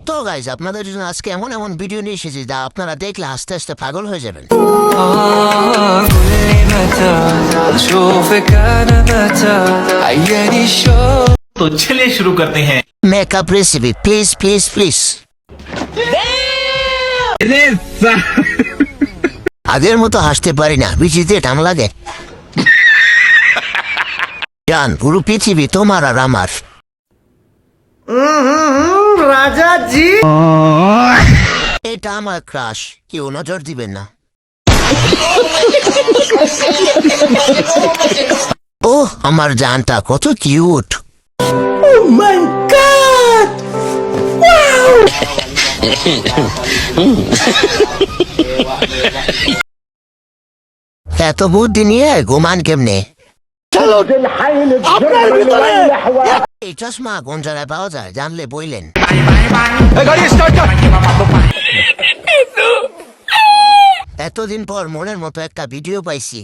তো গাইজ আপনাদের জন্য আজকে এমন এমন ভিডিও নিয়ে এসেছি যা আপনারা দেখলে আস্তে আস্তে পাগল হয়ে যাবেন। तो चलिए शुरू करते हैं। Makeup recipe please please please. আগের মতো হাসতে পারি না, বিচিতে টান লাগে। জান পুরো পৃথিবী তোমার আর আমার। রাজা জি এটা আমার ক্রাশ, কেউ নজর দিবেন না। ও আমার জানটা কত কিউট। মাই গড এত বুদ্ধি নিয়ে ঘুমান কেমনে? এই চশমা কোন জায়গায় পাওয়া যায় জানলে বইলেন। এতদিন পর মনের মতো একটা ভিডিও পাইছি।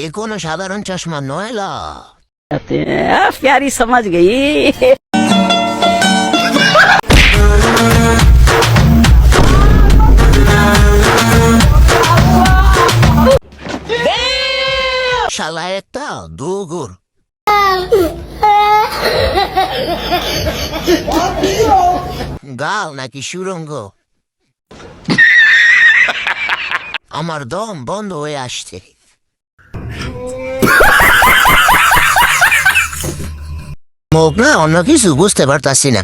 এ কোনো সাধারণ চশমা নয় লা। प्यारी समझ गई। শালা একটা দুগুর। গাল নাকি সুরঙ্গ? আমার দম বন্ধ হয়ে আসছে। মুখ না অন্য কিছু বুঝতে পারতাছি না।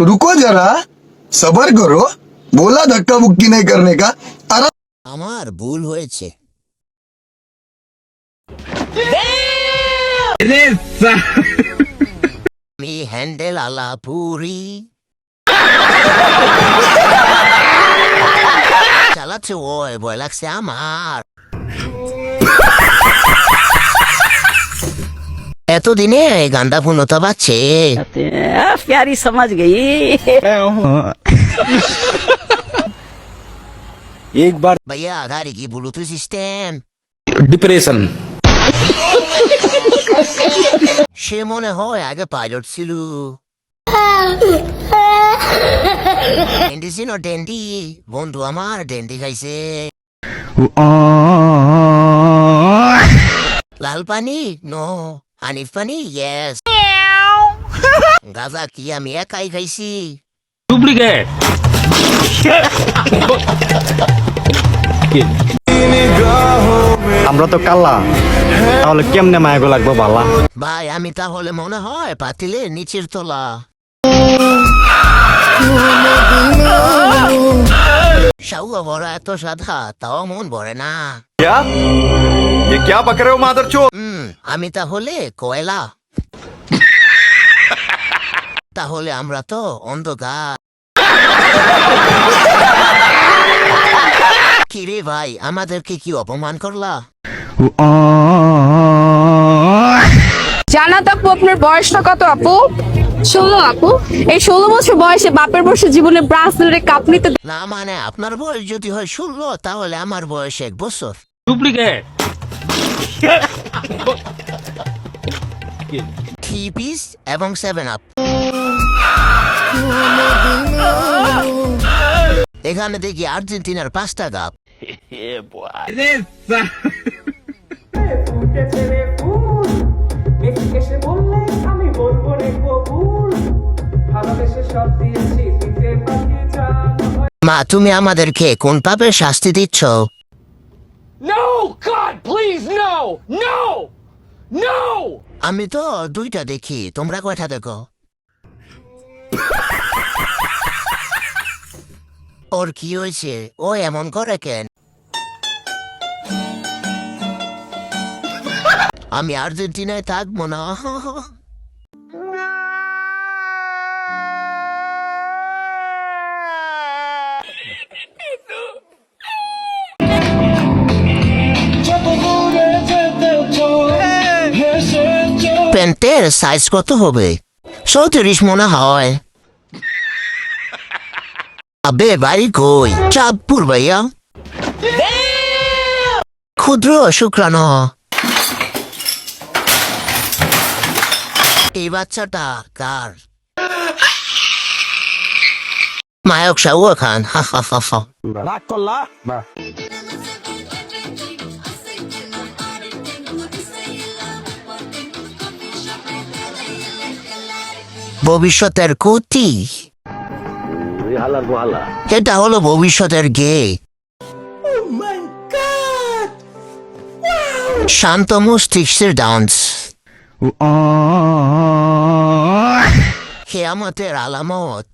रुको जरा सबर करो बोला धक्का मुक्की नहीं करने का आराम। আমার ভুল হয়েছে। আমি হ্যান্ডেল আলা পুরি চালাচ্ছে, ওই ভয় লাগছে আমার। এতদিনে এই গানটা পূর্ণতা পাচ্ছে। प्यारी समझ गई। एक बार ভাইয়া গাড়ি কি ব্লুটুথ সিস্টেম? डिप्रेशन সে মনে হয় আগে পাইলট ছিল। ডেন্ডি ছিল ডেন্ডি, বন্ধু আমার ডেন্ডি খাইছে। লাল পানি নো, হানিফ পানি ইয়েস। গাজা কি আমি একাই খাইছি? डुप्लीकेट আমরা তো কাল্লা, তাহলে কেমনে মায়াগো লাগবো বালা? ভাই আমি তাহলে মনে হয় পাতিলে নিচের তলা। সাউয়া বড় এত সাদা তাও মন ভরে না। क्या ये क्या बक रहे हो मादरचोद? আমি তাহলে কয়লা। তাহলে আমরা তো অন্ধকার। কিরে ভাই আমাদেরকে কি অপমান করলা? জানাত আপু, আপনার বয়সটা কত আপু? 16 আপু। এই 16 বছর বয়সে বাপের বসে জীবনে ব্রাসলেটে কাপ নিতে। না মানে আপনার বয়স যদি হয় 16 তাহলে আমার বয়স 1 বছর। डुप्लीकेट 3 পিস এবং 7 আপ। এখানে দেখি আর্জেন্টিনার 5টা কাপ। মা তুমি আমাদেরকে কোন পাপের শাস্তি দিচ্ছ? No, God, please, no, no, no. আমি তো 2টা দেখি, তোমরা কয়টা দেখো? ওর কি হয়েছে? ও এমন করে কেন? আমি আর্জেন্টিনায় থাকবো না। প্যান্টের সাইজ কত হবে? 34 মনে হয়। আবে বাড়ি কই? চাঁদপুর ভাইয়া। ক্ষুদ্র শুক্রাণু। এই বাচ্চাটা কার? মায়ক শাহুয়া খান। হা হা হা হা। ভবিষ্যতের কুতি। এটা হলো ভবিষ্যতের গে। শান্ত মস্তিষ্কের ডান্স। কেয়ামতের আলামত।